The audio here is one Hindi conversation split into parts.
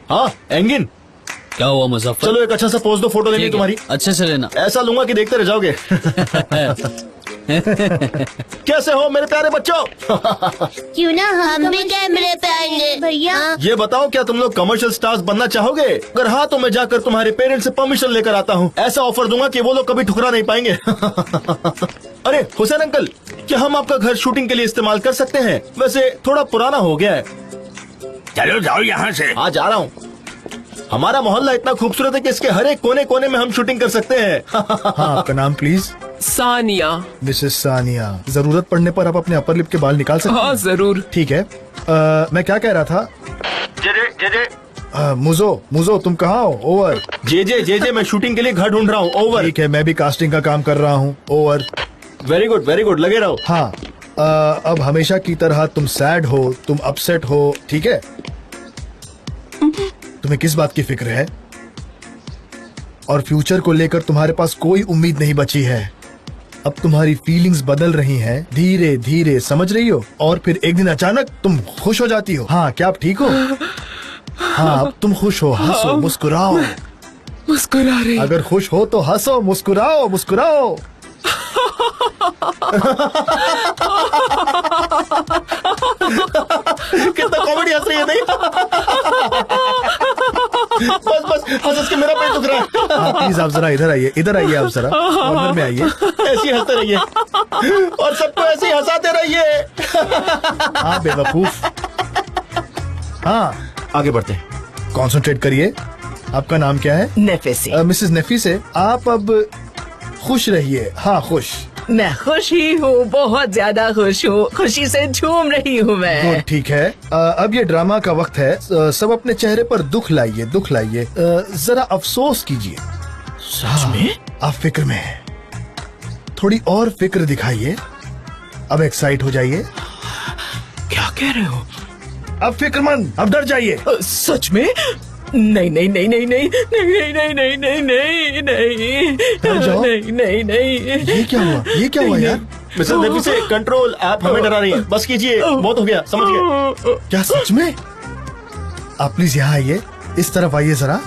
हाँ एंगिन, क्या हुआ मुजफ्फर? चलो एक अच्छा सा पोज दो, फोटो लेनी तुम्हारी। अच्छे से लेना। ऐसा लूंगा कि देखते रह जाओगे। कैसे हो मेरे प्यारे बच्चों? क्यों ना हम भी कैमरे पे आएंगे भैया। ये बताओ क्या तुम लोग कमर्शियल स्टार्स बनना चाहोगे? अगर हाँ तो मैं जाकर तुम्हारे पेरेंट्स से परमिशन लेकर आता हूँ। ऐसा ऑफर दूंगा कि वो लोग कभी ठुकरा नहीं पाएंगे। अरे हुसैन अंकल, क्या हम आपका घर शूटिंग के लिए इस्तेमाल कर सकते हैं? वैसे थोड़ा पुराना हो गया है। चलो जाओ यहाँ से। हाँ जा रहा हूँ। हमारा मोहल्ला इतना खूबसूरत है कि इसके हर एक कोने कोने में हम शूटिंग कर सकते हैं। हाँ, आपका नाम प्लीज? सानिया। मिसेस सानिया, जरूरत पड़ने पर आप अपने अपर लिप के बाल निकाल सकते हैं? हाँ जरूर। ठीक है। मैं क्या कह रहा था? मुझो तुम कहाँ हो? ओवर। जे मैं शूटिंग के लिए घर ढूंढ रहा हूँ। ओवर। ठीक है, मैं भी कास्टिंग का काम कर रहा हूँ। ओवर। वेरी गुड, लगे रहो। हाँ, अब हमेशा की तरह तुम सैड हो, तुम अपसेट हो, ठीक है? तुम्हें किस बात की फिक्र है? और फ्यूचर को लेकर तुम्हारे पास कोई उम्मीद नहीं बची है। अब तुम्हारी फीलिंग्स बदल रही हैं धीरे धीरे, समझ रही हो? और फिर एक दिन अचानक तुम खुश हो जाती हो। हाँ, क्या आप ठीक हो? हाँ, अब तुम खुश हो, हंसो, मुस्कुराओ। मुस्कुरा रही। अगर खुश हो तो हंसो, मुस्कुराओ, मुस्कुराओ। कितना कॉमेडी हंस रही है, नहीं? बस हंस के मेरा पेट दुख रहा है। प्लीज आप जरा इधर आइए आप जरा कॉर्नर में आइए। ऐसे ही हंसते रहिए और सबको ऐसे ही हंसाते रहिए। हाँ बेवकूफ। हाँ, आगे बढ़ते हैं। कॉन्सेंट्रेट करिए। आपका नाम क्या है? नेफेसी। मिसेस नफीसे, आप अब खुश रहिए। हाँ, खुश। मैं खुश ही हूँ, बहुत ज्यादा खुश हूँ, खुशी से झूम रही हूँ मैं। गुड, ठीक है। अब ये ड्रामा का वक्त है। सब अपने चेहरे पर दुख लाइए। जरा अफसोस कीजिए। सच में? आप फिक्र में हैं। थोड़ी और फिक्र दिखाइए। अब एक्साइट हो जाइए। क्या कह रहे हो? अब फिक्रमंद, अब डर जाइए। सच में? नहीं नहीं नहीं नहीं नहीं नहीं नहीं नहीं नहीं नहीं नहीं नहीं नहीं। ये क्या हुआ यार? मिसेस नेफी से कंट्रोल, आप हमें डरा रही हैं। बस कीजिए, बहुत हो गया, समझ गए। क्या सच में? आप प्लीज यहाँ आइए, इस तरफ आइए जरा।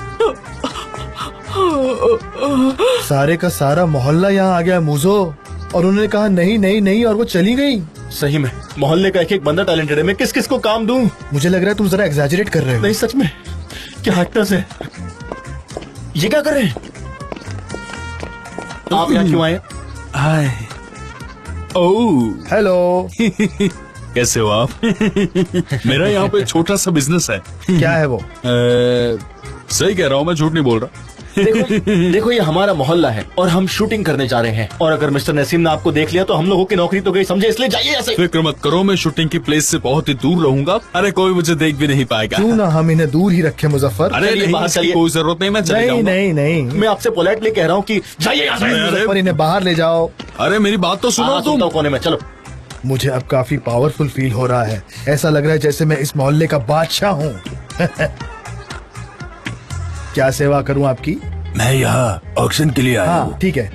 सारे का सारा मोहल्ला यहाँ आ गया मुझो, और उन्होंने कहा नहीं नहीं नहीं, और वो चली गई। सही में मोहल्ले का एक बंदा टैलेंटेड है। मैं किस किस को काम दूं? मुझे लग रहा है तुम जरा एग्जैजरेट कर रहे हो। नहीं सच में, क्या एक्टर्स है ये? क्या कर रहे हैं आप? यहाँ क्यों आए? हाय। Oh hello. कैसे हो आप? मेरा यहाँ पे छोटा सा बिजनेस है। क्या है वो? सही कह रहा हूँ, मैं झूठ नहीं बोल रहा। देखो ये हमारा मोहल्ला है और हम शूटिंग करने जा रहे हैं, और अगर मिस्टर नसीम ने आपको देख लिया तो हम लोगों की नौकरी तो गई, समझे? इसलिए जाइए ऐसे। फिक्र मत करो, मैं शूटिंग की प्लेस से बहुत ही दूर रहूंगा। अरे कोई मुझे देख भी नहीं पाएगा। क्यों ना हम इन्हें दूर ही रखें मुजफ्फर। अरे चलिए नहीं, बाहर इसकी चलिए। कोई जरूरत नहीं, मैं चले नहीं जाऊंगा। नहीं नहीं, मैं आपसे पोलाइटली कह रहा हूँ कि जाइए यहाँ से। मुजफ्फर, इन्हें बाहर ले जाओ। अरे मेरी बात तो सुनो हाँ, तुम। सुनता हूँ कोने में, चलो। मुझे अब काफी पावरफुल फील हो रहा है। ऐसा लग रहा है जैसे मैं इस मोहल्ले का बादशाह हूँ। क्या सेवा करूँ आपकी? मैं यहाँ ऑक्शन के लिए आया हाँ हूँ। ठीक है।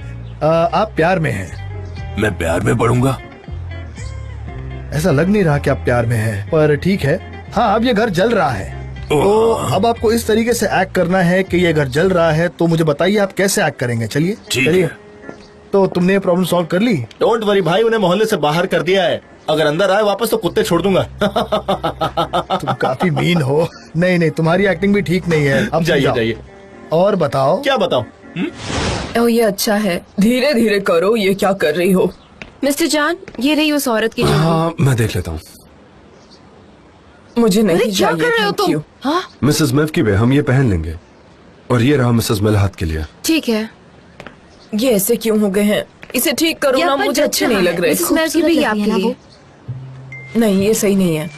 आप प्यार में हैं। मैं प्यार में पड़ूंगा। ऐसा लग नहीं रहा कि आप प्यार में हैं, पर ठीक है। हाँ, अब ये घर जल रहा है, तो अब आपको इस तरीके से एक्ट करना है कि ये घर जल रहा है। तो मुझे बताइए आप कैसे एक्ट करेंगे। चलिए चलिए। तो तुमने ये प्रॉब्लम सॉल्व कर ली? डोंट वरी भाई, उन्हें मोहल्ले से बाहर कर दिया है। अगर अंदर आए वापस तो कुत्ते छोड़ दूंगा। तुम काफी मीन हो। नहीं नहीं, तुम्हारी एक्टिंग भी ठीक नहीं है। अब जाइए जाओ। जाइए। और बताओ। क्या बताऊं? ओ ये अच्छा है, धीरे धीरे करो। ये क्या कर रही हो? मिस्टर जान, ये रही उस औरत की ज्वेलरी। हाँ, मैं देख लेता हूँ। मुझे नहीं अरे क्या चाहिए, कर रहे हो thank तुम? you। हाँ मिसेस मिल्की बे, हम ये पहन लेंगे। और ये रहा मिसेस मिल्हात के लिए। ठीक है। ये ऐसे क्यों हो गए हैं? इसे ठीक करो ना, मुझे अच्छे नहीं लग रहे। मिसेस मिल्की भी आपके लिए। नहीं, ये सही नहीं है।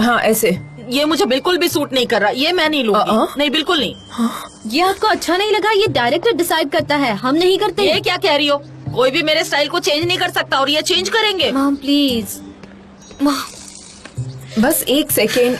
हाँ ऐसे। ये मुझे बिल्कुल भी सूट नहीं कर रहा, ये मैं नहीं लूंगी। नहीं, बिल्कुल नहीं। ये आपको अच्छा नहीं लगा? ये डायरेक्टर डिसाइड करता है, हम नहीं करते। ये क्या कह रही हो? कोई भी मेरे स्टाइल को चेंज नहीं कर सकता, और ये चेंज करेंगे। Mom please. बस एक सेकेंड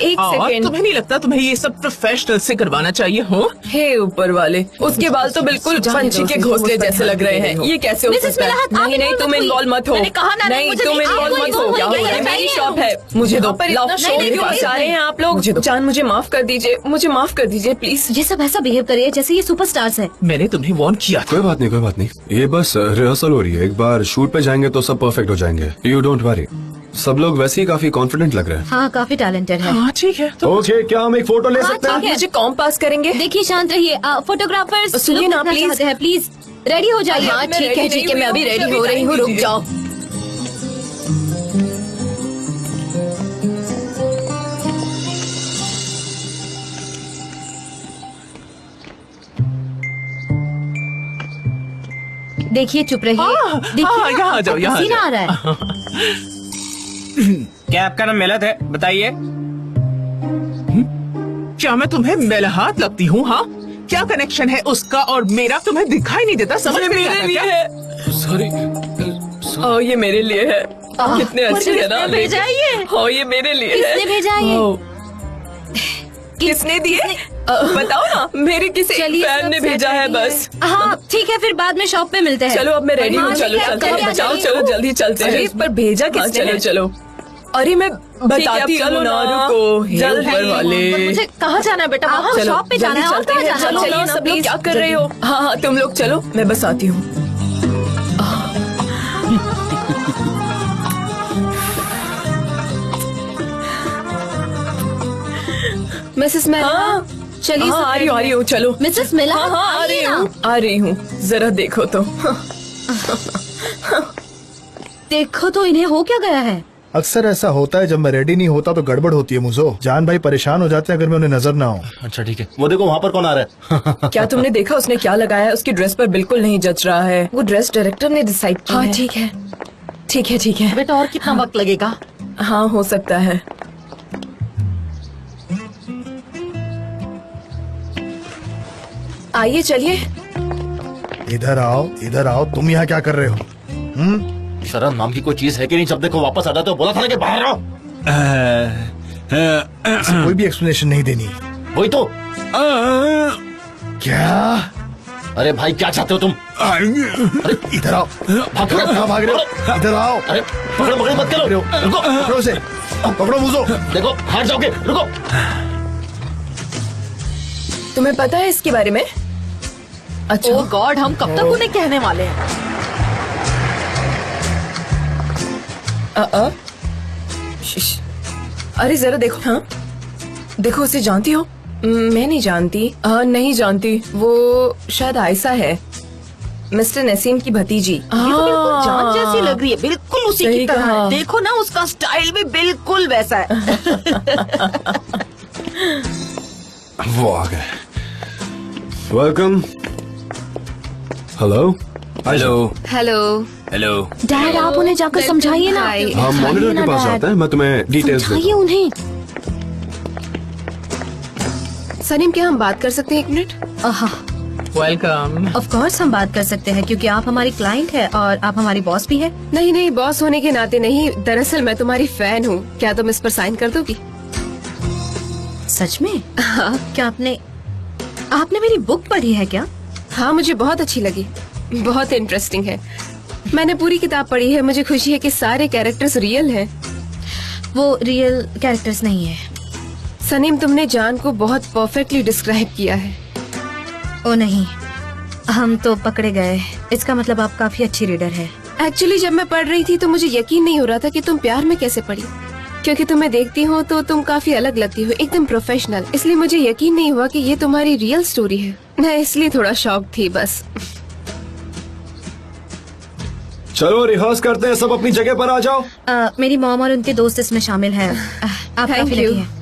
तुम्हें नहीं लगता तुम्हें ये सब प्रोफेशनल से करवाना चाहिए हो? हे ऊपर वाले, उसके बाल तो बिल्कुल पंछी के घोंसले जैसे लग रहे हैं। ये कैसे हो मिसेस सकता है? मिलाहत, आप नहीं नहीं, तुम इन्वॉल्व मत हो। मैंने कहा ना, नहीं, मुझे तुम नहीं, इन्वॉल्व आप मत हो। क्या हो, ये मेरी नहीं, शॉप है, मुझे दो। लाओ, मेरे पास आ रहे हैं आप लोग। जान, मुझे माफ कर दीजिए, मुझे माफ कर दीजिए प्लीज। ये सब ऐसा बिहेव करिए जैसे ये सुपरस्टार्स हैं। मैंने तुम्हें वार्न किया था। कोई बात नहीं, कोई बात नहीं, ये बस रिहर्सल हो रही है। एक बार शूट पे जाएंगे तो सब परफेक्ट हो जाएंगे। You don't worry. सब लोग वैसे ही काफी कॉन्फिडेंट लग रहे हैं। हाँ, काफी टैलेंटेड है। हाँ ठीक है। तो ओके, क्या हम एक फोटो ले सकते हैं? ठीक है। मुझे कॉम पास करेंगे? देखिए, शांत रहिए। फोटोग्राफर्स सुनिए ना, प्लीज। प्लीज रेडी हो जाइए। हाँ ठीक है ठीक है, मैं अभी रेडी हो रही हूँ, रुक जाओ। देखिए, चुप रहिए। हाँ, यहाँ आ जाओ, यहाँ आ पसीना जाओ। आ रहा है। क्या आपका नाम मेलत है? बताइए। क्या मैं तुम्हें मेलहात लगती हूँ? हाँ, क्या कनेक्शन है उसका और मेरा? तुम्हें दिखाई नहीं देता? समझ ये में नहीं मेरे आता लिए क्या? है। सॉरी। ये मेरे लिए है। कितने अच्छे है ना। किसने भेजा ये? हाँ, ये मेरे लिए है। किसने भेजा ये? किसने दिए? बताओ ना, मेरे किसी चलिए, फैन सब ने सेट भेजा है ready बस। हाँ ठीक है, फिर बाद में शॉप पे मिलते हैं। चलो अब मैं रेडी हूँ, हाँ, चलो ठीक है, चलते करिए, हैं। जाओ करिए। चलो जल्दी चलते हैं। पर भेजा किसने? चलो चलो। अरे मैं बताती हूँ ना, रुको। जल्दी। ऊपर वाले। मुझे कहाँ जाना है बेटा? आप वहाँ शॉप पे जाना है, और चलते कहाँ हैं। जाना है? चलो सब लोग क्या कर रहे हो? हाँ हाँ, तुम लोग चलो, मैं बस आती हूँ। मिसेस मेहरा, हाँ चलिए हाँ, आ रही हूँ, चलो। मिसेस मिला। हाँ हाँ, आ रही हूँ, आ रही हूँ। जरा देखो तो। देखो तो इन्हें हो क्या गया है। अक्सर ऐसा होता है, जब मैं रेडी नहीं होता तो गड़बड़ होती है मुझो। जान भाई परेशान हो जाते हैं अगर मैं उन्हें नजर ना आऊं। अच्छा ठीक है, वो देखो वहाँ पर कौन आ रहा है। क्या तुमने देखा उसने क्या लगाया है? उसकी ड्रेस पर बिल्कुल नहीं जच रहा है। वो ड्रेस डायरेक्टर ने डिसाइड किया है। ठीक है ठीक है ठीक है। बेटा और कितना वक्त लगेगा? हाँ, हो सकता है। आइए चलिए। इधर आओ, इधर आओ। तुम यहाँ क्या कर रहे हो? शर्म नाम की कोई चीज है कि नहीं? जब देखो वापस आ जाते हो। बोला था ना कि बाहर आओ। इसे कोई भी एक्सप्लेनेशन नहीं देनी। वही तो। क्या? अरे भाई, क्या चाहते हो तुम? इधर आओ। कहाँ भाग रहे हो? इधर आओ। अरे पकड़ो पकड़ो मत करो। रुको, पकड़ो उसे, पकड़ो मुझो। देखो हार जाओगे। रुको। तुम्हें पता है इसके बारे में? अच्छा। ओह गॉड, हम कब तक उन्हें कहने वाले हैं? शिश। अरे जरा देखो। हाँ देखो, उसे जानती हो? मैं नहीं जानती। नहीं जानती। वो शायद आयशा है, मिस्टर नसीम की भतीजी। ये तो बिल्कुल जान जैसी लग रही है, बिल्कुल उसी सही की तरह कहा। है। देखो ना, उसका स्टाइल भी बिल्कुल वैसा है। वो आ गए। Welcome. Hello. Hello. Hello. Hello. Dad, आप उन्हें जाकर समझाइए ना। हाय। हम मॉनिटर के पास जाते हैं, मैं तुम्हें डिटेल्स समझाइए देता हूँ। उन्हें। सनीम, क्या हम बात कर सकते हैं 1 मिनट? वेलकम। ऑफ कोर्स हम बात कर सकते हैं, क्योंकि आप हमारी क्लाइंट है और आप हमारी बॉस भी है। नहीं नहीं, बॉस होने के नाते नहीं, दरअसल मैं तुम्हारी फैन हूँ। क्या तुम इस पर साइन कर दोगी? सच में? क्या आपने मेरी बुक पढ़ी है क्या? हाँ, मुझे बहुत अच्छी लगी, बहुत इंटरेस्टिंग है। मैंने पूरी किताब पढ़ी है। मुझे खुशी है कि सारे कैरेक्टर्स रियल हैं। वो रियल कैरेक्टर्स नहीं है। सनीम, तुमने जान को बहुत परफेक्टली डिस्क्राइब किया है। ओ नहीं, हम तो पकड़े गए। इसका मतलब आप काफी अच्छी रीडर है। एक्चुअली जब मैं पढ़ रही थी तो मुझे यकीन नहीं हो रहा था कि तुम प्यार में कैसे पड़ी, क्योंकि तुम्हें देखती हूँ तो तुम काफी अलग लगती हो, एकदम प्रोफेशनल। इसलिए मुझे यकीन नहीं हुआ कि ये तुम्हारी रियल स्टोरी है। मैं इसलिए थोड़ा शॉक थी बस। चलो रिहर्स करते हैं, सब अपनी जगह पर आ जाओ। मेरी मॉम और उनके दोस्त इसमें शामिल हैं। आप Thank काफी you. लकी हैं।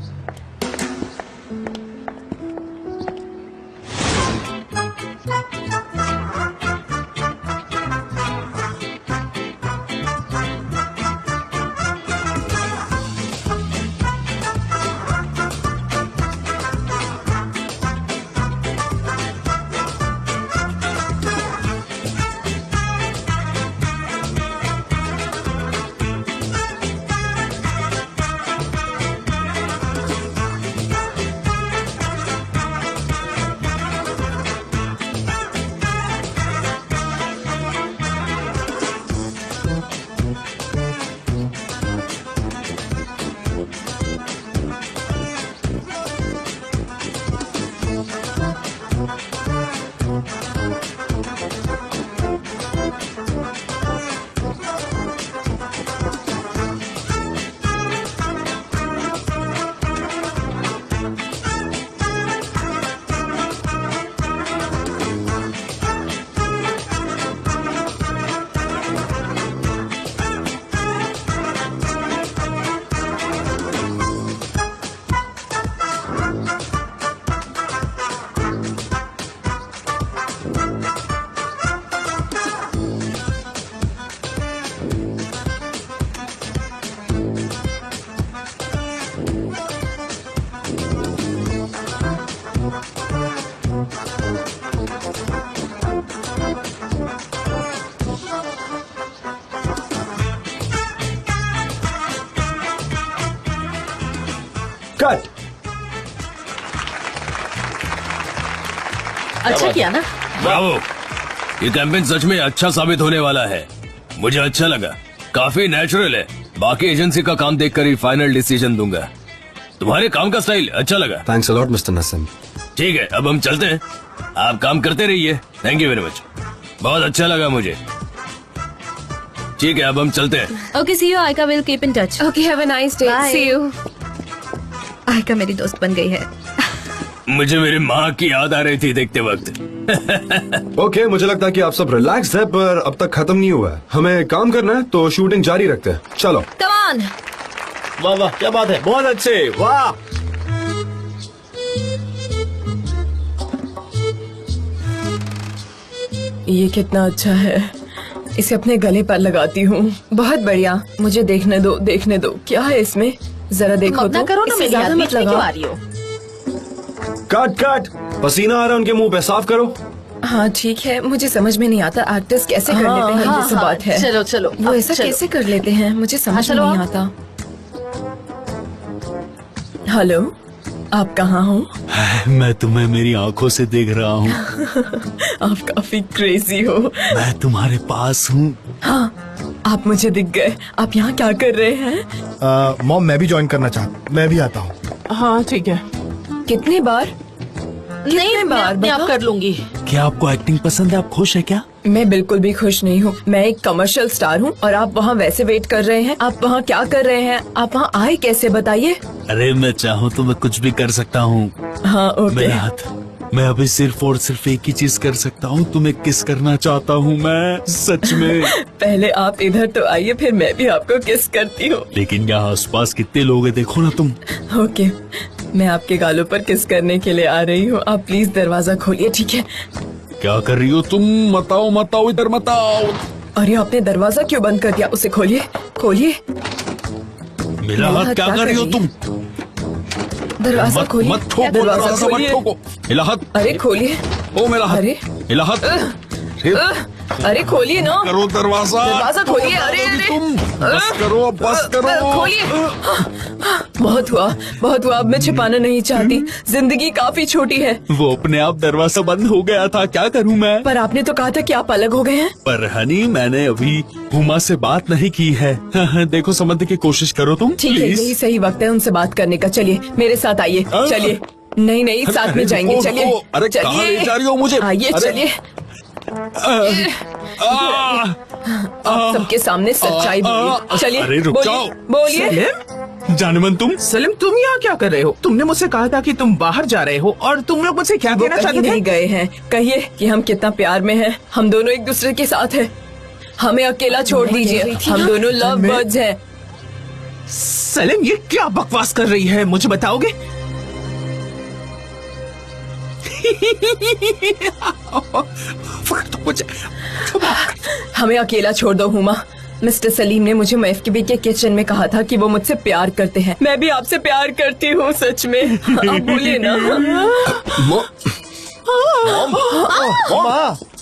कट। अच्छा किया ना। ब्रावो, ये कैंपेन सच में अच्छा साबित होने वाला है। मुझे अच्छा लगा, काफी नेचुरल है। बाकी एजेंसी का काम देखकर ही फाइनल डिसीजन दूंगा। तुम्हारे काम का स्टाइल अच्छा लगा। Thanks a lot mister Naseem. ठीक है, अब हम चलते हैं। आप काम करते रहिए। थैंक यू वेरी मच, बहुत अच्छा लगा मुझे। ठीक है, अब हम चलते हैं। Okay, see you. Ayka will keep in touch. Okay, have a nice day. Bye. See you. Ayka मेरी दोस्त बन गई है। मुझे मेरी माँ की याद आ रही थी देखते वक्त। ओके, मुझे लगता है कि आप सब रिलैक्स है, पर अब तक खत्म नहीं हुआ है। हमें काम करना है तो शूटिंग जारी रखते हैं। चलो। Come on. वाह वाह, क्या बात है, बहुत अच्छे, वाह। ये कितना अच्छा है। इसे अपने गले पर लगाती हूँ। बहुत बढ़िया। मुझे देखने दो, देखने दो। क्या है इसमें? जरा देखो अपना तो। करो ना, इससे मेरी ज्यादा याद मत बीच में क्यों लगाओ। आ रही हो? कट कट, पसीना आ रहा है उनके मुंह पे, साफ करो। हाँ ठीक है, मुझे समझ में नहीं आता आर्टिस्ट कैसे कर लेते हैं। ये सब बात है। चलो चलो, वो अब ऐसा चलो। कैसे कर लेते हैं, मुझे समझ में चलो नहीं आप। आता। हेलो, आप कहाँ हो? मैं तुम्हें मेरी आंखों से देख रहा हूँ। आप काफी क्रेजी हो। मैं तुम्हारे पास हूँ। हाँ, आप मुझे दिख गए। आप यहाँ क्या कर रहे हैं? मॉम, मैं भी ज्वाइन करना चाहता, मैं भी आता हूँ। हाँ ठीक है। कितने बार? नहीं, मैं बार अपने आप बताओ? कर लूंगी। क्या आपको एक्टिंग पसंद है? आप खुश है क्या? मैं बिल्कुल भी खुश नहीं हूँ। मैं एक कमर्शियल स्टार हूँ और आप वहाँ वैसे वेट कर रहे हैं। आप वहाँ क्या कर रहे हैं? आप वहाँ आए कैसे, बताइए। अरे मैं चाहूँ तो मैं कुछ भी कर सकता हूँ। हाँ ओके। मेरा हाथ, मैं अभी सिर्फ और सिर्फ एक ही चीज कर सकता हूँ, तुम्हें किस करना चाहता हूँ मैं, सच में। पहले आप इधर तो आइए, फिर मैं भी आपको किस करती हूँ। लेकिन यहाँ आसपास कितने लोग हैं, देखो ना तुम। ओके, मैं आपके गालों पर किस करने के लिए आ रही हूँ। आप प्लीज दरवाजा खोलिए, ठीक है? क्या कर रही हो तुम? मत आओ मत आओ, इधर मत आओ। अरे आपने दरवाजा क्यों बंद कर दिया? उसे खोलिए, खोलिए। मेरा हाथ क्या कर रही हो तुम? दरवाजा मत खोलिए। मत ठोको, दरवाजा दरवाजा मत खोलिए। ठोको। मेरा हाथ, अरे खोलिए। ओ मेरा हाथ, अरे मेरा हाथ। अरे खोलिए ना। करो दरवाजा। दरवाजा खोलिए। अरे अरे तुम बस करो, अब बस करो। खोलिए। बहुत हुआ, बहुत हुआ। अब मैं छिपाना नहीं चाहती। जिंदगी काफी छोटी है। वो अपने आप दरवाजा बंद हो गया था, क्या करूं मैं? पर आपने तो कहा था कि आप अलग हो गए हैं। पर हनी, मैंने अभी हुमा से बात नहीं की है। देखो, समझने की कोशिश करो तुम, ठीक है, प्लीज। यही सही वक्त है उनसे बात करने का। चलिए मेरे साथ आइए। चलिए। नहीं नहीं, साथ में जाएंगे। रुको, चलिए। रुको। अरे कहाँ ले जा रही हो मुझे? आइए अरे, चलिए। आप सबके सामने सच्चाई बोलिए। चलिए। अरे रुक बोलिए, जाओ। बोलिए। सलीम, जानमन तुम? सलीम तुम यहाँ क्या कर रहे हो? तुमने मुझसे कहा था कि तुम बाहर जा रहे हो, और तुम लोग मुझसे क्या वो कहना कहीं चाहते थे? नहीं गए हैं। कहिए कि हम कितना प्यार में हैं। हम दोनों एक दूसरे के साथ हैं। हमें अकेला छोड़ दीजिए। हम दोनों लव बर्ड्स हैं। सलीम, ये क्या बकवास कर रही है, मुझे बताओगे? हमें अकेला छोड़ दो हुमा। मिस्टर सलीम ने मुझे महफूबी के किचन में कहा था कि वो मुझसे प्यार करते हैं। मैं भी आपसे प्यार करती हूँ, सच में। आप बोलिए ना। मॉम,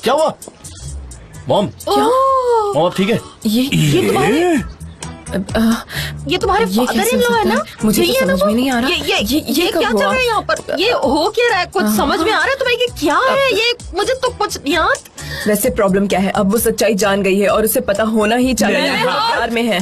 क्या हुआ? मॉम, मॉम आप ठीक है? ये तुम्हारे ये फादर कैसे इन लॉ है ना? मुझे यही तो है ना समझ वो? में नहीं आ रहा। ये कब क्या चल हुआ? रहा है यहाँ पर? ये हो क्या रहा है? कुछ समझ में आ रहा है तुम्हें कि क्या है ये? मुझे तो कुछ याद। वैसे प्रॉब्लम क्या है? अब वो सच्चाई जान गई है और उसे पता होना ही चाहिए। नहीं, वो प्यार में है।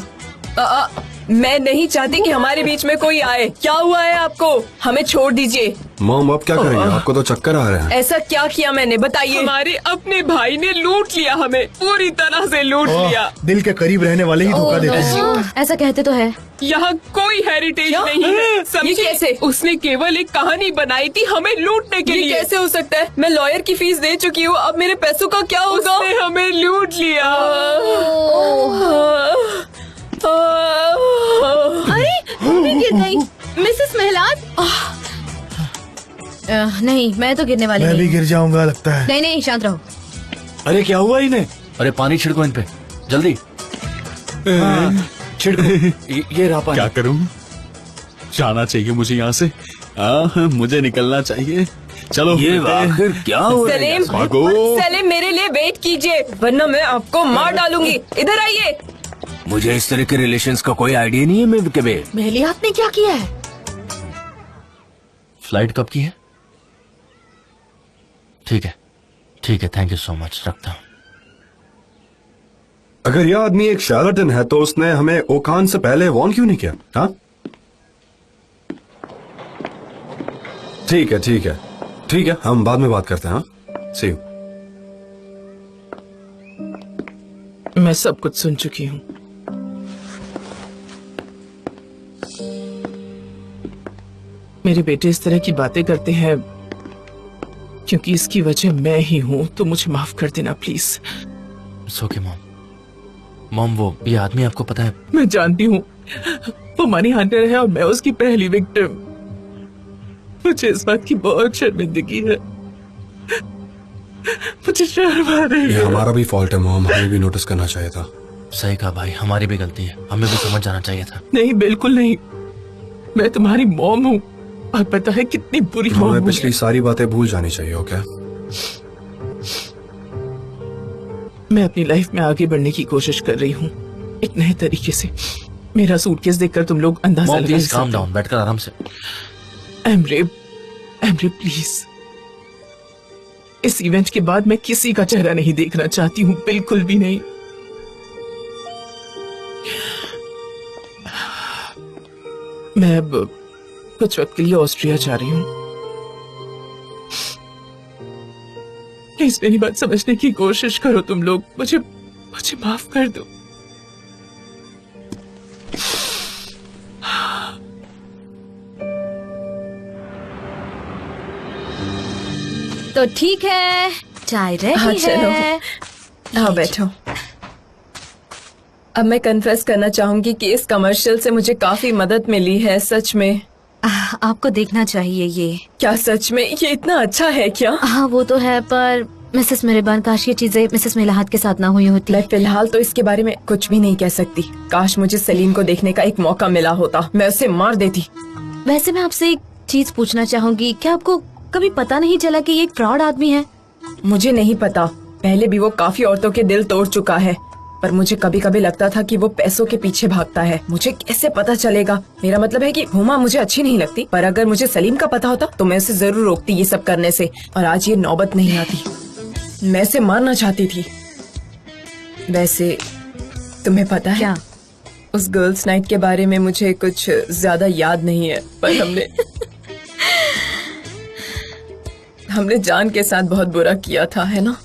मैं नहीं चाहती कि हमारे बीच में कोई आए। क्या हुआ है आपको? हमें छोड़ दीजिए। मॉम, अब क्या करेंगे? आपको तो चक्कर आ रहे हैं। ऐसा क्या किया मैंने, बताइए। हमारे अपने भाई ने लूट लिया, हमें पूरी तरह से लूट लिया। दिल के करीब रहने वाले ही धोखा देते हैं। ऐसा कहते तो है। यहाँ कोई हेरिटेज क्या? नहीं है, ये समझे? कैसे? उसने केवल एक कहानी बनाई थी हमें लूटने के ये लिए। कैसे हो सकता है? मैं लॉयर की फीस दे चुकी हूँ। अब मेरे पैसों का क्या होगा? उसने हमें लूट लिया। अरे मैं गिर गई। मिसेस महलात, नहीं, मैं तो गिरने वाली मैं भी नहीं गिर जाऊंगा लगता है। नहीं नहीं, शांत रहो। अरे क्या हुआ इन्हें? अरे पानी छिड़को इन पे जल्दी। हाँ, छिड़को। ये रहा पानी। क्या करूं? जाना चाहिए मुझे यहाँ से। मुझे निकलना चाहिए। चलो ये आखिर क्या हो रहा है? सलीम, भागो। सलीम मेरे लिए वेट कीजिए वरना मैं आपको मार डालूंगी। इधर आइए। मुझे इस तरह के रिलेशंस का कोई आइडिया नहीं है। मैं कभी मेलियात ने क्या किया है? फ्लाइट कब की है? ठीक है, थैंक यू सो मच, रखता हूँ। अगर यह आदमी एक शार्लटन है तो उसने हमें ओकान से पहले वॉर्न क्यों नहीं किया? हाँ, ठीक है, हम बाद में बात करते हैं। हाँ, सी यू। मैं सब कुछ सुन चुकी हूँ। मेरे बेटे इस तरह की बातें करते हैं क्योंकि इसकी वजह मैं ही हूँ, तो मुझे माफ कर देना प्लीज। इट्स ओके मॉम, वो ये आदमी आपको पता है? मैं जानती हूँ वो मनी हंटर है और मैं उसकी पहली विक्टिम। मुझे इस बात की बहुत शर्मिंदगी है। मुझे शर्म आ रही ये है। हमारा भी फॉल्ट है मॉम, हमें भी नोटिस करना चाहिए था। सही कहा भाई, हमारी भी गलती है, हमें भी समझ जाना चाहिए था। नहीं, बिल्कुल नहीं। मैं तुम्हारी मॉम हूँ और पता है कितनी बुरी मॉम हमें हूँ। पिछली सारी बातें भूल जानी चाहिए। ओके, मैं अपनी लाइफ में आगे बढ़ने की कोशिश कर रही हूँ एक नए तरीके से। मेरा सूटकेस देखकर तुम लोग अंदाजा मॉम लगा प्लीज काम सकते डाउन, बैठकर आराम से। Emre please. इस इवेंट के बाद मैं किसी का चेहरा नहीं देखना चाहती हूँ, बिल्कुल भी नहीं। मैं अब कुछ वक्त के लिए ऑस्ट्रिया जा रही हूँ। प्लीज मेरी बात समझने की कोशिश करो तुम लोग। मुझे माफ कर दो। तो ठीक है, चाय हाँ, रेडी चलो। है। हाँ बैठो। अब मैं कन्फेस करना चाहूंगी कि इस कमर्शियल से मुझे काफी मदद मिली है। सच में। आपको देखना चाहिए ये। क्या सच में ये इतना अच्छा है क्या? हाँ वो तो है, पर मिसेस मेहरबान, काश ये चीजें मिसेस मेलाहात के साथ ना हुई होती। मैं फिलहाल तो इसके बारे में कुछ भी नहीं कह सकती। काश मुझे सलीम को देखने का एक मौका मिला होता, मैं उसे मार देती। वैसे मैं आपसे एक चीज पूछना चाहूंगी, क्या आपको कभी पता नहीं चला कि ये एक फ्रॉड आदमी है? मुझे नहीं पता। पहले भी वो काफी औरतों के दिल तोड़ चुका है, पर मुझे कभी कभी लगता था कि वो पैसों के पीछे भागता है। मुझे कैसे पता चलेगा? मेरा मतलब है कि हुमा मुझे अच्छी नहीं लगती, पर अगर मुझे सलीम का पता होता तो मैं उसे जरूर रोकती ये सब करने से, और आज ये नौबत नहीं आती। मैं उसे मारना चाहती थी। वैसे तुम्हें पता है क्या? उस गर्ल्स नाइट के बारे में मुझे कुछ ज्यादा याद नहीं है, पर हमने जान के साथ बहुत बुरा किया था, है ना?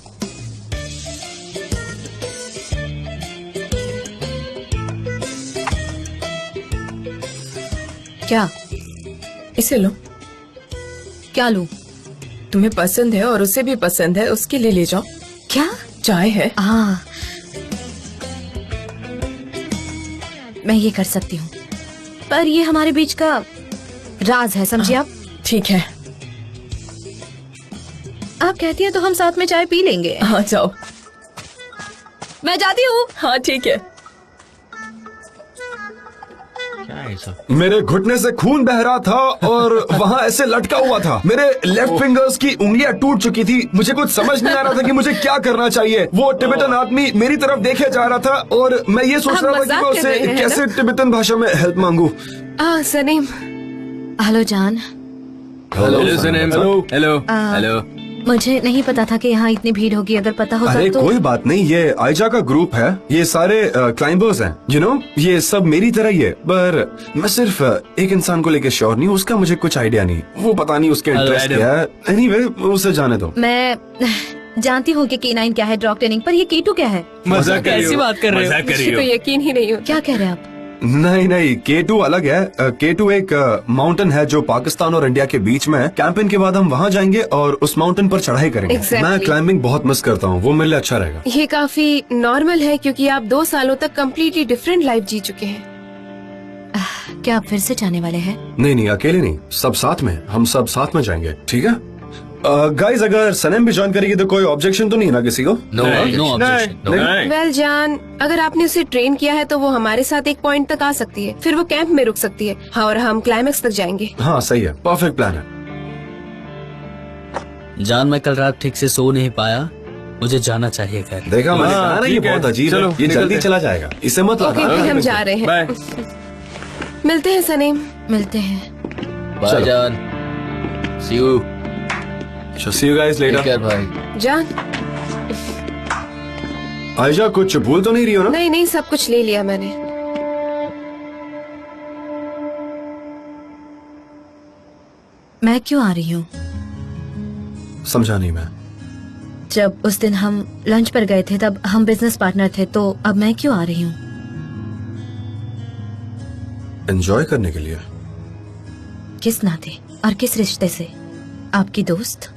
क्या? इसे लो। क्या लूं? तुम्हें पसंद है और उसे भी पसंद है, उसके लिए ले जाओ। क्या? चाय है। मैं ये कर सकती हूँ, पर ये हमारे बीच का राज है, समझिए आप। ठीक है। आप कहती है तो हम साथ में चाय पी लेंगे। हाँ जाओ। मैं जाती हूँ। हाँ ठीक है। क्या है सब? मेरे घुटने से खून बह रहा था और वहाँ ऐसे लटका हुआ था। मेरे लेफ्ट फिंगर्स की उंगलियां टूट चुकी थी। मुझे कुछ समझ नहीं आ रहा था कि मुझे क्या करना चाहिए। वो टिबेटन आदमी मेरी तरफ देखे जा रहा था और मैं ये सोच आप रहा था कि मजाक मैं कर उससे रहे हैं कैसे टिबेटन भाषा में हेल्प मांगू। सलीम। हेलो जान। हेलो सनेम। हेलो आ, हेलो। मुझे नहीं पता था कि यहाँ इतनी भीड़ होगी, अगर पता होता अरे तो। कोई बात नहीं, ये आयजा का ग्रुप है। ये सारे क्लाइंबर्स हैं, यू नो, ये सब मेरी तरह ही है। पर मैं सिर्फ एक इंसान को लेकर श्योर नहीं हूँ, उसका मुझे कुछ आइडिया नहीं। वो पता नहीं उसके इंटरेस्ट क्या है। एनीवे, उसे जाने दो। मैं जानती हूँ कि K9 क्या है, ड्रॉग ट्रेनिंग, पर ये K2 क्या है? मजाक कर रही हो? कैसी बात कर रहे हो? मजाक कर रही मुझे तो हो? यकीन ही नहीं होता। क्या कह रहे हैं आप? नहीं, K2 अलग है। K2 एक माउंटेन है जो पाकिस्तान और इंडिया के बीच में है। कैंपेन के बाद हम वहाँ जाएंगे और उस माउंटेन पर चढ़ाई करेंगे। Exactly. मैं क्लाइंबिंग बहुत मिस करता हूँ, वो मेरे लिए अच्छा रहेगा। ये काफी नॉर्मल है क्योंकि आप 2 सालों तक कम्प्लीटली डिफरेंट लाइफ जी चुके हैं। क्या आप फिर से जाने वाले हैं? नहीं नहीं, अकेले नहीं, सब साथ में, हम सब साथ में जाएंगे, ठीक है? गाइस, अगर सनम भी ज्वाइन करेगी तो कोई ऑब्जेक्शन तो नहीं ना किसी को? No objection. वेल जान, अगर आपने उसे ट्रेन किया है तो वो हमारे साथ एक पॉइंट तक आ सकती है, फिर वो कैंप में रुक सकती है। हाँ, और हम क्लाइमेक्स तक जाएंगे। हाँ सही है, परफेक्ट प्लान है। जान, मैं कल रात ठीक से सो नहीं पाया, मुझे जाना चाहिए घर। देखा मैंने कहा ना, ये बहुत अजीब है, ये जल्दी चला जाएगा, इसे मत ओके, फिर हम जा रहे हैं। बाय। मिलते हैं सनीम। मिलते हैं। बाय जान, see you. See you guys later. Take care भाई। जान, आयशा, कुछ भूल तो नहीं रही हो ना? नहीं नहीं, सब कुछ ले लिया मैंने। मैं क्यों आ रही हूँ? समझा नहीं मैं। जब उस दिन हम लंच पर गए थे तब हम बिजनेस पार्टनर थे, तो अब मैं क्यों आ रही हूँ? एंजॉय करने के लिए। किस नाते और किस रिश्ते से? आपकी दोस्त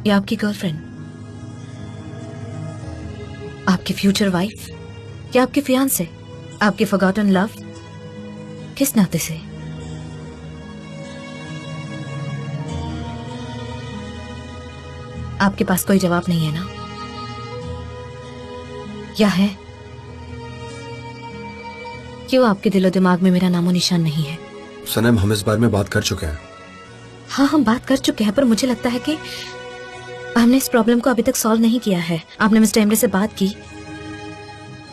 या आपकी गर्लफ्रेंड? आपकी फ्यूचर वाइफ या आपके फियांसे? आपके फॉरगॉटन लव? किस नाते से? आपके पास कोई जवाब नहीं है ना? या है? क्यों आपके दिलो दिमाग में मेरा नामो निशान नहीं है? सनम, हम इस बारे में बात कर चुके हैं। हाँ, हम बात कर चुके हैं, पर मुझे लगता है कि हमने इस प्रॉब्लम को अभी तक सॉल्व नहीं किया है। आपने मिस्टर एमरे से बात की,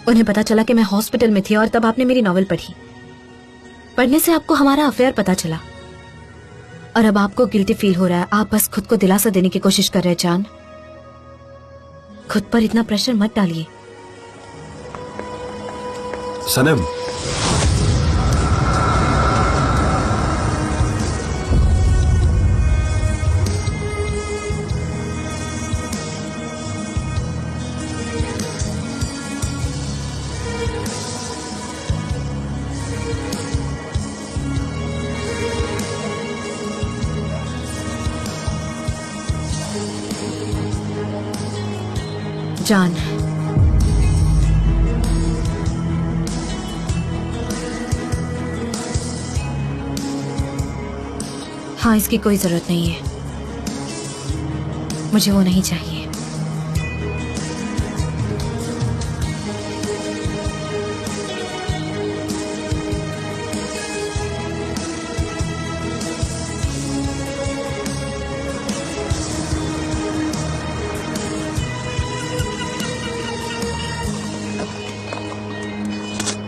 उन्हें पता चला कि मैं हॉस्पिटल में थी, और तब आपने मेरी नॉवेल पढ़ी। पढ़ने से आपको हमारा अफेयर पता चला, और अब आपको गिल्टी फील हो रहा है। आप बस खुद को दिलासा देने की कोशिश कर रहे हैं। जान, खुद पर इतना प्रेशर मत डालिए। सनम, जान, हाँ, इसकी कोई जरूरत नहीं है। मुझे वो नहीं चाहिए।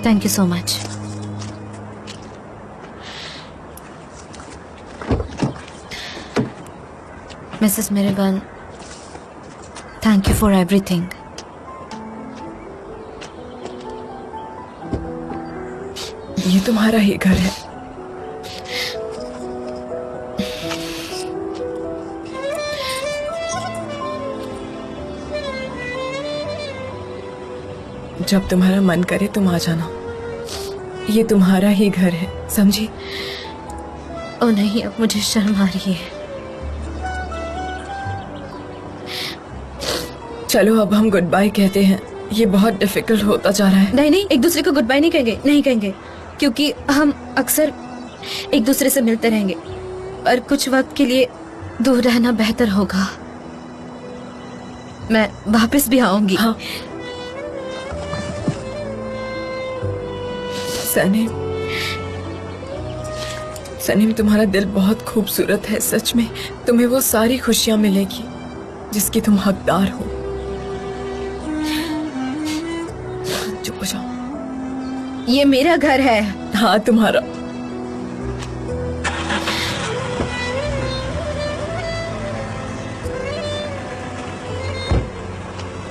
Thank you so much. Mrs. Miriban, thank you for everything. ये तुम्हारा ही घर है। जब तुम्हारा मन करे तुम आ जाना। ये तुम्हारा ही घर है, समझी? ओ नहीं, अब मुझे शर्म आ रही है। चलो अब हम गुड बाय कहते हैं, ये बहुत डिफिकल्ट होता जा रहा है। नहीं नहीं, एक दूसरे को गुड बाय नहीं कहेंगे, नहीं कहेंगे, क्योंकि हम अक्सर एक दूसरे से मिलते रहेंगे, और कुछ वक्त के लिए दूर रहना बेहतर होगा। मैं वापस भी आऊंगी। हाँ। सनीम, सनीम, तुम्हारा दिल बहुत खूबसूरत है, सच में। तुम्हें वो सारी खुशियां मिलेगी जिसकी तुम हकदार हो। चुप हो जाओ। ये मेरा घर है। हाँ, तुम्हारा।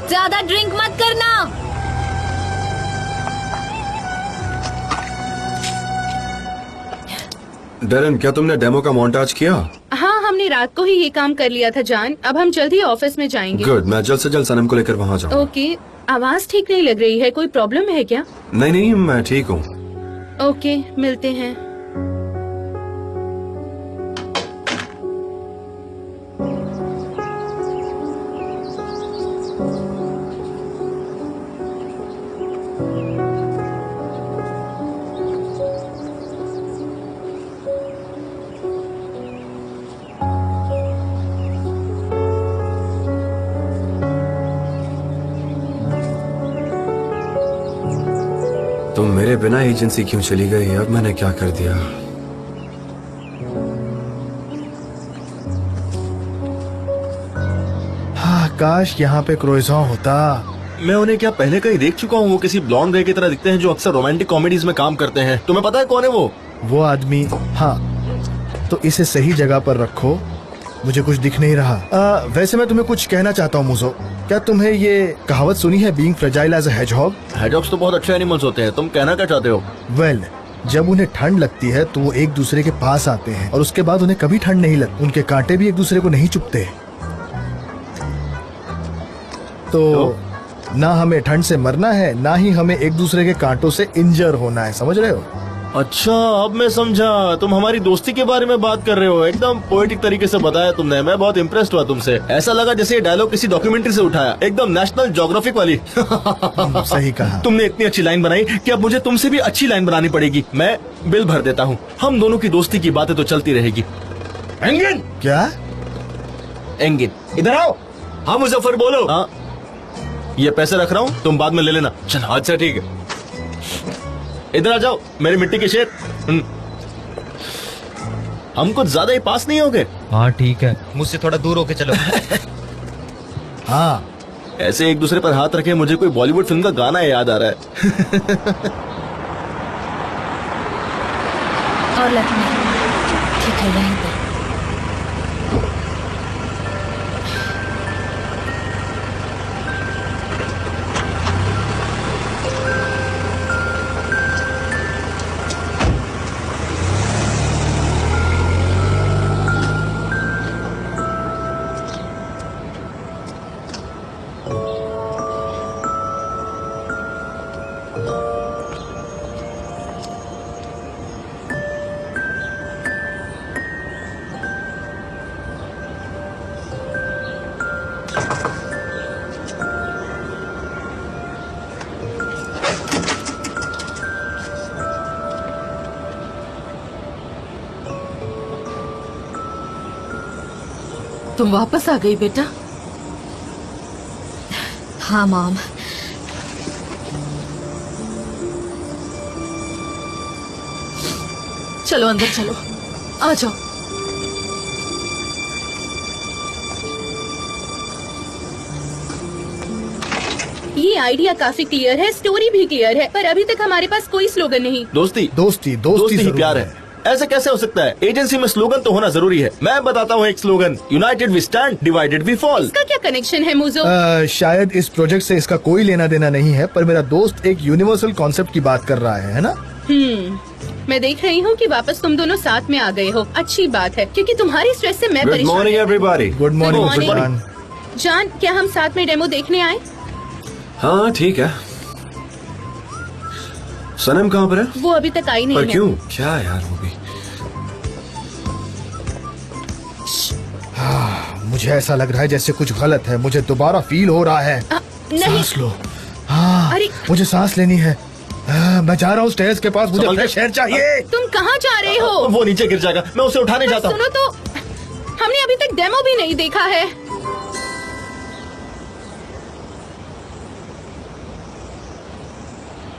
ज्यादा ड्रिंक मत करना। डेरन, क्या तुमने डेमो का मोन्टाज किया? हाँ, हमने रात को ही ये काम कर लिया था जान। अब हम जल्द ही ऑफिस में जाएंगे। गुड, मैं जल्द से जल्द सनम को लेकर वहाँ जाऊँगा। ओके, आवाज ठीक नहीं लग रही है, कोई प्रॉब्लम है क्या? नहीं नहीं, मैं ठीक हूँ। ओके, मिलते हैं। तुम मेरे बिना एजेंसी क्यों चली गई? अब मैंने क्या कर दिया? हाँ, काश यहाँ पे क्रोइज़ॉन होता। मैं उन्हें क्या पहले कहीं देख चुका हूँ। वो किसी ब्लॉन्ड रे की तरह दिखते हैं जो अक्सर रोमांटिक कॉमेडीज में काम करते हैं। तुम्हें पता है कौन है वो आदमी? हाँ, तो इसे सही जगह पर रखो। मुझे कुछ दिख नहीं रहा। वैसे मैं तुम्हें कुछ कहना चाहता हूँ मुझो। क्या तुम्हें ये कहावत सुनी है, being fragile as a hedgehog? Hedgehogs तो बहुत अच्छे एनिमल्स होते हैं। तुम कहना क्या चाहते हो? वेल, जब उन्हें ठंड लगती है तो वो एक दूसरे के पास आते हैं और उसके बाद उन्हें कभी ठंड नहीं लगती। उनके कांटे भी एक दूसरे को नहीं चुभते। तो ना हमें ठंड से मरना है, ना ही हमें एक दूसरे के कांटों से इंजर होना है। समझ रहे हो? अच्छा, अब मैं समझा। तुम हमारी दोस्ती के बारे में बात कर रहे हो। एकदम पोएटिक तरीके से बताया तुमने। मैं बहुत इम्प्रेस्ड हुआ तुमसे। ऐसा लगा जैसे ये डायलॉग किसी डॉक्यूमेंट्री से उठाया, एकदम नेशनल ज्योग्राफिक वाली। सही कहा। तुमने इतनी अच्छी लाइन बनाई कि अब मुझे तुमसे भी अच्छी लाइन बनानी पड़ेगी। मैं बिल भर देता हूँ। हम दोनों की दोस्ती की बातें तो चलती रहेगी। एंगिन! क्या? एंगिन, इधर आओ। हाँ मुजफ्फर, बोलो। हाँ, ये पैसे रख रहा हूँ, तुम बाद में ले लेना। चलो। अच्छा ठीक है, इधर आ जाओ मेरी मिट्टी के शेर। हम कुछ ज्यादा ही पास नहीं हो गए। हाँ ठीक है, मुझसे थोड़ा दूर होके चलो। हाँ, ऐसे एक दूसरे पर हाथ रखे मुझे कोई बॉलीवुड फिल्म का गाना याद आ रहा है। और लखनऊ ठीक है, यहीं पर। तुम वापस आ गई बेटा? हाँ मॉम। चलो अंदर चलो, आ जाओ। ये आइडिया काफी क्लियर है, स्टोरी भी क्लियर है, पर अभी तक हमारे पास कोई स्लोगन नहीं। दोस्ती दोस्ती दोस्ती ही जरूर प्यार है। ऐसे कैसे हो सकता है? एजेंसी में स्लोगन तो होना जरूरी है। मैं बताता हूँ एक slogan, United we stand, divided we fall. इसका क्या कनेक्शन है मुझो? शायद इस प्रोजेक्ट से इसका कोई लेना देना नहीं है, पर मेरा दोस्त एक यूनिवर्सल कॉन्सेप्ट की बात कर रहा है ना? मैं देख रही हूँ कि वापस तुम दोनों साथ में आ गए हो। अच्छी बात है, क्योंकि तुम्हारी स्ट्रेस से मैं गुड परेशान morning everybody. Good morning Good morning. जान। जान, क्या हम साथ में डेमो देखने आए? हाँ ठीक है। सनम कहाँ पर है? वो अभी तक आई नहीं पर है। क्यों? क्या यार वो भी। मुझे ऐसा लग रहा है जैसे कुछ गलत है। मुझे दोबारा फील हो रहा है। नहीं। सांस लो। हाँ, अरे। मुझे सांस लेनी है। मैं जा रहा हूँ स्टेयर्स के पास। मुझे संभल के। फ्रेश एयर चाहिए। तुम कहाँ जा रहे हो? वो नीचे गिर जाएगा, मैं उसे उठाने जाता हूँ। सुनो तो, हमने अभी तक डेमो भी नहीं देखा है।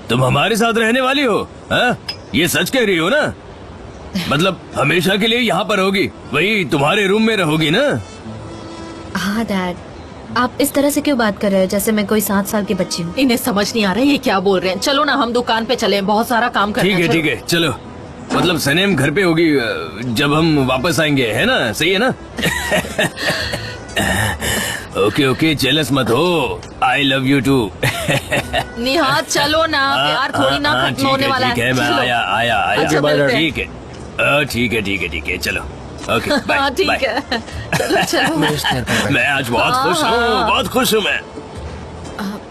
तुम हमारे साथ रहने वाली हो? हाँ? ये सच कह रही हो ना? मतलब हमेशा के लिए यहाँ पर होगी, वही तुम्हारे रूम में रहोगी ना? हाँ डैड, आप इस तरह से क्यों बात कर रहे हो जैसे मैं कोई 7 साल की बच्ची हूँ? इन्हें समझ नहीं आ रहा है ये क्या बोल रहे हैं। चलो ना हम दुकान पे चलें, बहुत सारा काम करना है। ठीक है चलो। मतलब सनेम घर पे होगी जब हम वापस आएंगे, है ना? सही है ना? ओके जेलस मत हो। I love you too. Nihad चलो ना, प्यार थोड़ी ना खत्म होने वाला है। ठीक है, मैं चलो। आया। अच्छा, मिलते हैं। ठीक है चलो। Okay bye. हाँ ठीक है, चलो चलो। मैं आज बहुत खुश हूँ, बहुत खुश हूँ मैं।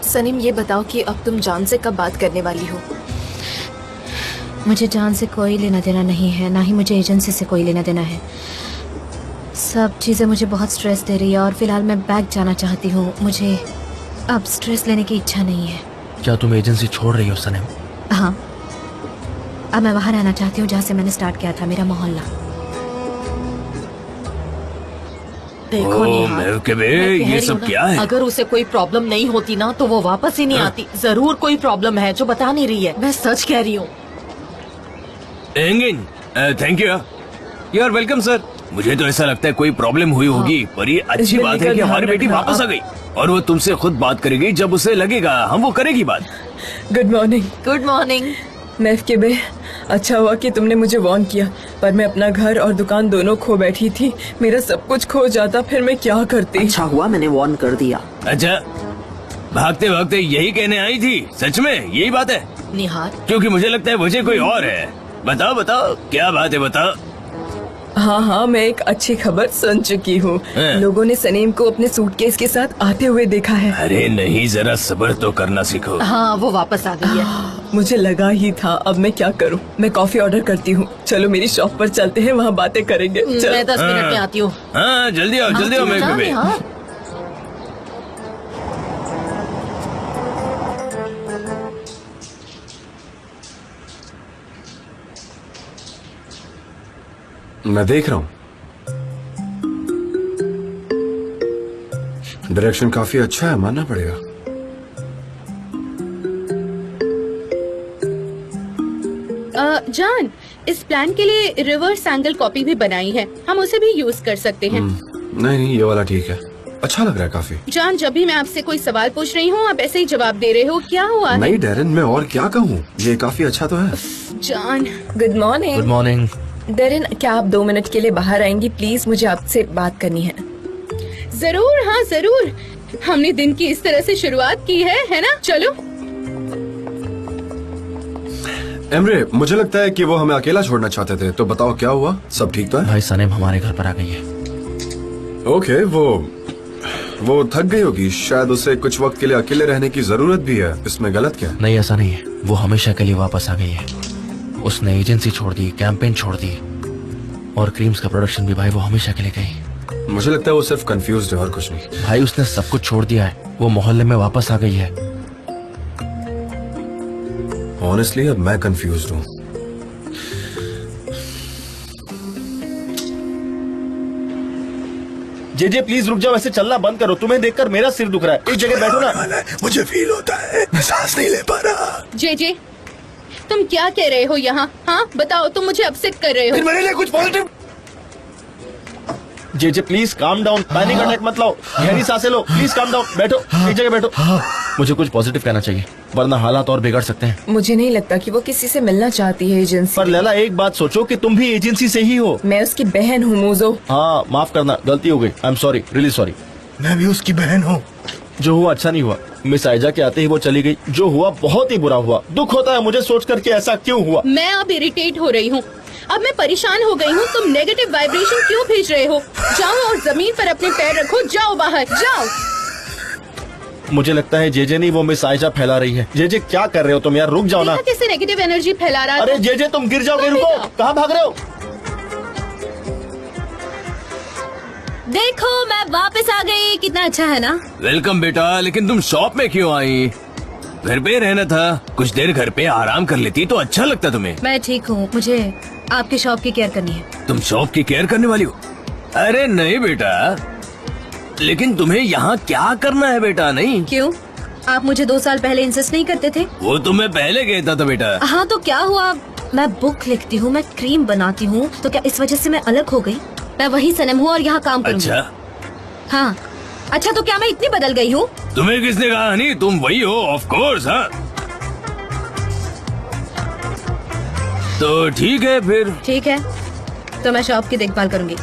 सनीम, ये बताओ कि अब तुम जान से कब बात करने वाली हो? मुझे जान से कोई लेना देना नहीं है, ना ही मुझे एजेंसी से कोई लेना देना है। सब चीजें मुझे बहुत स्ट्रेस दे रही है और फिलहाल मैं बैक जाना चाहती हूँ। मुझे अब स्ट्रेस लेने की इच्छा नहीं है। क्या तुम एजेंसी छोड़ रही हो सनम? हाँ, अब मैं वहाँ रहना चाहती हूँ जहाँ से मैंने स्टार्ट किया था, मेरा मोहल्ला। देखो ओ, निहाल, मैं के बे, मैं कह ये रही सब हूँ ना, क्या है? अगर उसे कोई प्रॉब्लम नहीं होती ना तो वो वापस ही नहीं आती। जरूर कोई प्रॉब्लम है जो बता नहीं रही है। मैं सच कह रही हूँ। Engin, thank you. You are welcome sir. मुझे तो ऐसा लगता है कोई प्रॉब्लम हुई होगी, पर ये अच्छी इस बात बिल्ली है कि का हमारी ध्यान बेटी रखना। वापस आ गई और वो तुमसे खुद बात करेगी जब उसे लगेगा। हम वो करेगी बात। Good morning. Good morning. MAF के बे, अच्छा हुआ कि तुमने मुझे वार्न किया, पर मैं अपना घर और दुकान दोनों खो बैठी थी। मेरा सब कुछ खो जाता फिर मैं क्या करती। अच्छा हुआ मैंने वार्न कर दिया। अच्छा, भागते भागते यही कहने आई थी? सच में यही बात है? निहाल, क्योंकि मुझे लगता है वजह कोई और है। बताओ बताओ क्या बात है, बताओ। हाँ हाँ, मैं एक अच्छी खबर सुन चुकी हूँ। हाँ। लोगों ने सनीम को अपने सूटकेस के साथ आते हुए देखा है। अरे नहीं, जरा सब्र तो करना सीखो। हाँ वो वापस आ गई है। मुझे लगा ही था। अब मैं क्या करूँ? मैं कॉफी ऑर्डर करती हूँ। चलो मेरी शॉप पर चलते हैं, वहाँ बातें करेंगे। चलो। मैं 10 मिनट में आती हूँ। हाँ जल्दी आओ, जल्दी आओ। हाँ, मैं जा, हाँ। मैं देख रहा हूँ डायरेक्शन काफी अच्छा है, मानना पड़ेगा। जान, इस प्लान के लिए रिवर्स एंगल कॉपी भी बनाई है, हम उसे भी यूज कर सकते हैं। नहीं नहीं, ये वाला ठीक है, अच्छा लग रहा है काफी। जान, जब भी मैं आपसे कोई सवाल पूछ रही हूँ आप ऐसे ही जवाब दे रहे हो, क्या हुआ है? नहीं डेरन, मैं और क्या कहूँ, ये काफी अच्छा तो है। जान, good morning. Good morning. Darren, क्या आप 2 मिनट के लिए बाहर आएंगी प्लीज? मुझे आपसे बात करनी है। जरूर, हाँ जरूर। हमने दिन की इस तरह से शुरुआत की है ना? चलो। एमरे, मुझे लगता है कि वो हमें अकेला छोड़ना चाहते थे, तो बताओ क्या हुआ? सब ठीक तो है? भाई सनेम हमारे घर पर आ गई है। ओके, वो थक गई होगी, शायद उसे कुछ वक्त के लिए अकेले रहने की जरूरत भी है। इसमें गलत क्या है? नहीं ऐसा नहीं है, वो हमेशा के लिए वापस आ गई है। उसने एजेंसी छोड़ दी, कैंपेन छोड़ दी और क्रीम्स का प्रोडक्शन भी। भाई वो हमेशा के लिए गई। मुझे लगता है वो सिर्फ कंफ्यूज्ड है और कुछ नहीं। भाई उसने सब कुछ छोड़ दिया है, वो मोहल्ले में वापस आ गई है। ऑनेस्टली अब मैं कंफ्यूज्ड हूँ। जे प्लीज रुक जाओ, ऐसे चलना बंद करो। तुम्हें देखकर मेरा सिर दुख रहा है। एक जगह बैठो ना। मुझे फील होता है, मैं सांस नहीं ले पा रहा। जे तुम क्या कह रहे हो यहाँ? हाँ बताओ, तुम मुझे अपसेट कर रहे हो। फिर मेरे लिए कुछ positive. J please calm down, panic attack मत लाओ, गहरी सांसें लो, प्लीज काम डाउन, बैठो, एक जगह बैठो। मुझे कुछ पॉजिटिव कहना चाहिए, वरना हालात और बिगड़ सकते हैं। मुझे नहीं लगता कि वो किसी से मिलना चाहती है एजेंसी। पर लैला एक बात सोचो कि तुम भी एजेंसी से ही हो। मैं उसकी बहन हूँ मोजो। हाँ माफ करना, गलती हो गई। I am sorry, really sorry. मैं भी उसकी बहन हूँ। जो हुआ अच्छा नहीं हुआ। मिस आयजा के आते ही वो चली गई। जो हुआ बहुत ही बुरा हुआ। दुख होता है मुझे सोच करके ऐसा क्यों हुआ। मैं अब इरिटेट हो रही हूँ, अब मैं परेशान हो गई हूँ। तुम नेगेटिव वाइब्रेशन क्यों भेज रहे हो? जाओ और जमीन पर अपने पैर रखो, जाओ बाहर, जाओ। मुझे लगता है जे नहीं, वो मिस आयजा फैला रही है। जे क्या कर रहे हो तुम यार, रुक जाओ ना। कैसे नेगेटिव एनर्जी फैला रहा है? अरे जे तुम गिर जाओगे, रुको, कहाँ भाग रहे हो? देखो मैं वापस आ गई, कितना अच्छा है ना? वेलकम बेटा, लेकिन तुम शॉप में क्यों आई? घर पे रहना था, कुछ देर घर पे आराम कर लेती तो अच्छा लगता तुम्हें। मैं ठीक हूँ, मुझे आपकी शॉप की केयर करनी है। तुम शॉप की केयर करने वाली हो? अरे नहीं बेटा, लेकिन तुम्हें यहाँ क्या करना है बेटा? नहीं क्यों? आप मुझे 2 साल पहले इंसिस्ट नहीं करते थे? वो तो मैं पहले कहता था बेटा। हाँ तो क्या हुआ? मैं बुक लिखती हूँ, मैं क्रीम बनाती हूँ, तो क्या इस वजह से मैं अलग हो गई? मैं वही सनम हूँ और यहाँ काम करूँगी। अच्छा हाँ अच्छा, तो क्या मैं इतनी बदल गई हूँ? तुम्हें किसने कहा? नहीं तुम वही हो, ऑफ कोर्स। हाँ तो ठीक है फिर। ठीक है, तो मैं शॉप की देखभाल करूँगी।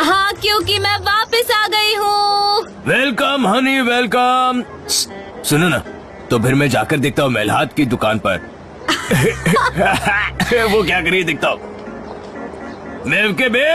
हाँ क्योंकि मैं वापस आ गई हूँ। Welcome Honey, welcome. सुनो ना, तो फिर मैं जाकर देखता हूँ मेलहात की दुकान पर। वो क्या करिए देखता हूँ। मेव के बे,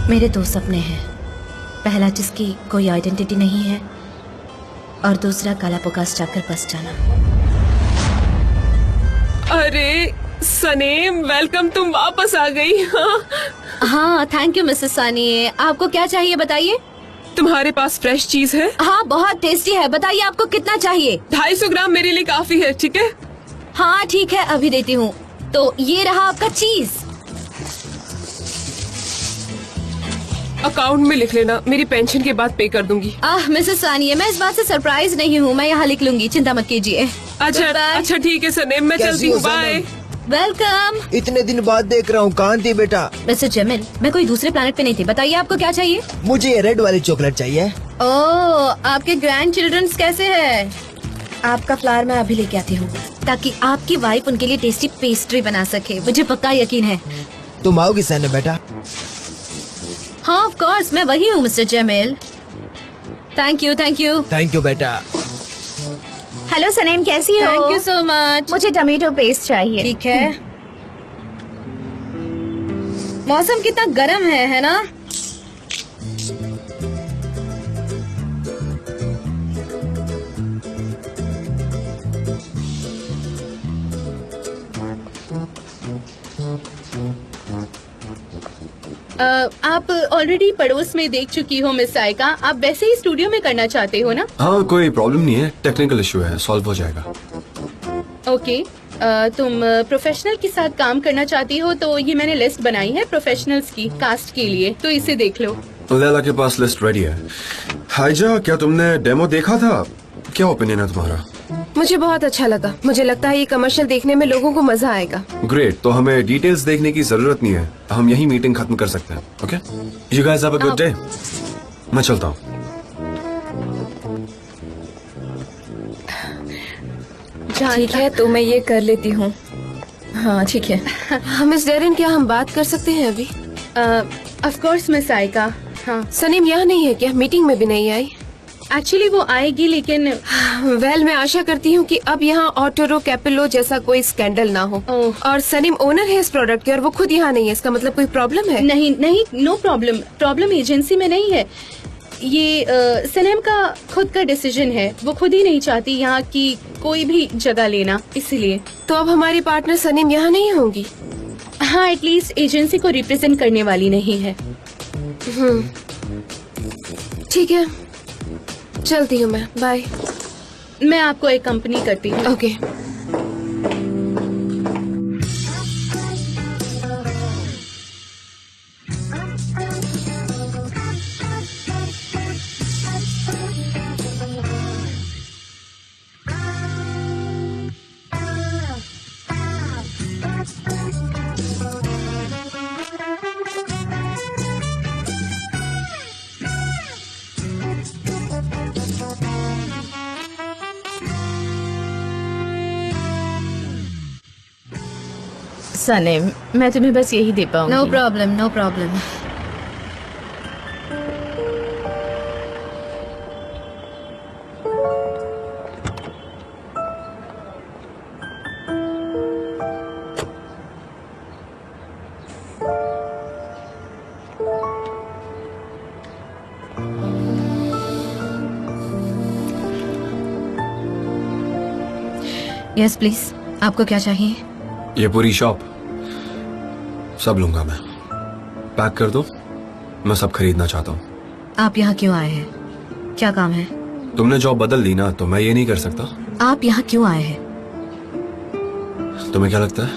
मेरे दो सपने हैं, पहला जिसकी कोई आइडेंटिटी नहीं है और दूसरा गालापागोस जाकर बस जाना। अरे सनेम, वेलकम, तुम वापस आ गई। हाँ, थैंक यू मिसेस सानिए। आपको क्या चाहिए बताइए? तुम्हारे पास फ्रेश चीज है? हाँ, बहुत टेस्टी है। बताइए आपको कितना चाहिए? 250 ग्राम मेरे लिए काफी है, ठीक है? हाँ ठीक है, अभी देती हूँ। तो ये रहा आपका चीज। अकाउंट में लिख लेना, मेरी पेंशन के बाद पे कर दूंगी। मिसेस सानिए, मैं इस बात से सरप्राइज नहीं हूँ, मैं यहाँ लिख लूंगी, चिंता मत कीजिए। अच्छा ठीक है सनेम, मैं चलती हूँ, बाय। वेलकम। इतने दिन बाद देख रहा हूँ, कहाँ थी बेटा? मिस्टर जमील, मैं कोई दूसरे प्लेनेट पे नहीं थी। बताइए आपको क्या चाहिए? मुझे ये रेड वाली चॉकलेट चाहिए। ओह, आपके ग्रैंड चिल्ड्रंस कैसे हैं? आपका फ्लावर मैं अभी लेके आती हूँ, ताकि आपकी वाइफ उनके लिए टेस्टी पेस्ट्री बना सके। मुझे पक्का यकीन है। तुम आओगी सने बेटा? हाँ ऑफ कोर्स, मैं वही हूँ mister Jameel. Thank you thank you thank you बेटा। हेलो सनेम, कैसी हो? Thank you so much. मुझे टमेटो पेस्ट चाहिए। ठीक है। मौसम कितना गर्म है ना? आप ऑलरेडी पड़ोस में देख चुकी हो मिस साइका। आप वैसे ही स्टूडियो में करना चाहते हो ना? हाँ, कोई प्रॉब्लम नहीं है, टेक्निकल इशू है, सॉल्व हो जाएगा। ओके, तुम प्रोफेशनल के साथ काम करना चाहती हो तो ये मैंने लिस्ट बनाई है प्रोफेशनल्स की कास्ट के लिए, तो इसे देख लो। लैला के पास लिस्ट रेडी है। हाइजा, क्या तुमने डेमो देखा था? क्या ओपिनियन है तुम्हारा? मुझे बहुत अच्छा लगा। मुझे लगता है ये कमर्शियल देखने में लोगों को मजा आएगा। ग्रेट, तो हमें डिटेल्स देखने की जरूरत नहीं है, हम यही मीटिंग खत्म कर सकते हैं। Okay, you guys have a good day. मैं चलता हूँ। ठीक है, तो मैं ये कर लेती हूँ। हाँ ठीक है। मिस डेरिन, क्या हम बात कर सकते हैं अभी? Of course miss Saika. हाँ, सनीम यहाँ नहीं है क्या? मीटिंग में भी नहीं आई? एक्चुअली वो आएगी, लेकिन मैं आशा करती हूँ कि अब यहाँ ऑटोरो कैपिलो जैसा कोई स्कैंडल ना हो। और सनीम ओनर है इस प्रोडक्ट के और वो खुद यहाँ नहीं है, इसका मतलब कोई प्रॉब्लम है? नहीं, नो प्रॉब्लम। प्रॉब्लम एजेंसी में नहीं है, ये सनीम का खुद का डिसीजन है। वो खुद ही नहीं चाहती यहाँ की कोई भी जगह लेना, इसलिए। तो अब हमारी पार्टनर सनीम यहाँ नहीं होंगी? हाँ, एटलीस्ट एजेंसी को रिप्रेजेंट करने वाली नहीं है। ठीक है, चलती हूँ मैं, बाय। मैं आपको एक कंपनी करती हूँ। ओके। सनेम, मैं तुम्हें बस यही दे पाऊंगी। No problem, no problem. Yes please, आपको क्या चाहिए? ये पूरी शॉप सब लूंगा मैं। पैक कर दो, मैं सब खरीदना चाहता हूँ। आप यहाँ क्यों आए हैं? क्या काम है? तुमने जॉब बदल ली ना, तो मैं ये नहीं कर सकता। आप यहाँ क्यों आए हैं? तुम्हें क्या लगता है,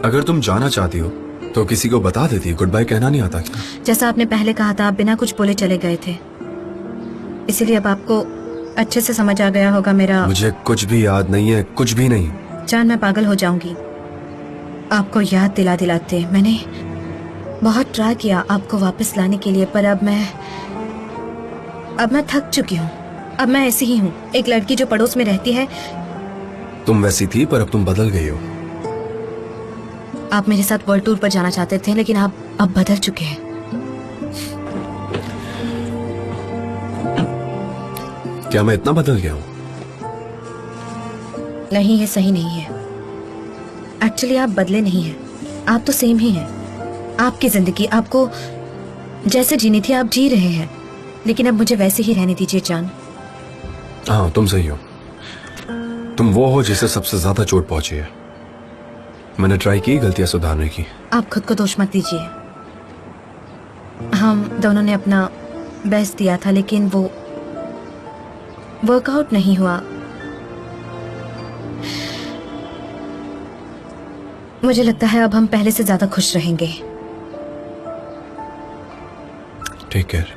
अगर तुम जाना चाहती हो तो किसी को बता देती? गुड बाय कहना नहीं आता क्या? जैसा आपने पहले कहा था, आप बिना कुछ बोले चले गए थे, इसीलिए अब आपको अच्छे से समझ आ गया होगा मेरा। मुझे कुछ भी याद नहीं है, कुछ भी नहीं। जान, मैं पागल हो जाऊंगी आपको याद दिलाते। मैंने बहुत ट्राई किया आपको वापस लाने के लिए, पर अब मैं थक चुकी हूँ। अब मैं ऐसी ही हूँ, एक लड़की जो पड़ोस में रहती है। तुम वैसी थी, पर अब तुम बदल गई हो। आप मेरे साथ वर्ल्ड टूर पर जाना चाहते थे, लेकिन आप अब बदल चुके हैं। क्या मैं इतना बदल गया हूँ? नहीं, ये सही नहीं है। एक्चुअली आप बदले नहीं हैं, आप तो सेम ही हैं। आपकी जिंदगी आपको जैसे जीनी थी आप जी रहे हैं, लेकिन अब मुझे वैसे ही रहने दीजिए जान। हाँ, तुम सही हो। तुम वो हो जिसे सबसे ज्यादा चोट पहुंची है। मैंने ट्राई की गलतियां सुधारने की। आप खुद को दोष मत दीजिए। हम दोनों ने अपना बेस्ट दिया था, लेकिन वो वर्कआउट नहीं हुआ। मुझे लगता है अब हम पहले से ज्यादा खुश रहेंगे। Take care.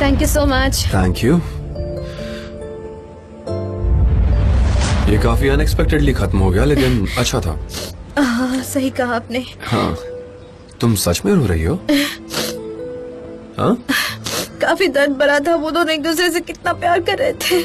Thank you so much. Thank you. ये काफी अनएक्सपेक्टेडली खत्म हो गया, लेकिन अच्छा था। सही कहा आपने। हाँ, तुम सच में रो रही हो? हाँ? काफी दर्द भरा था। वो दोनों एक दूसरे से कितना प्यार कर रहे थे।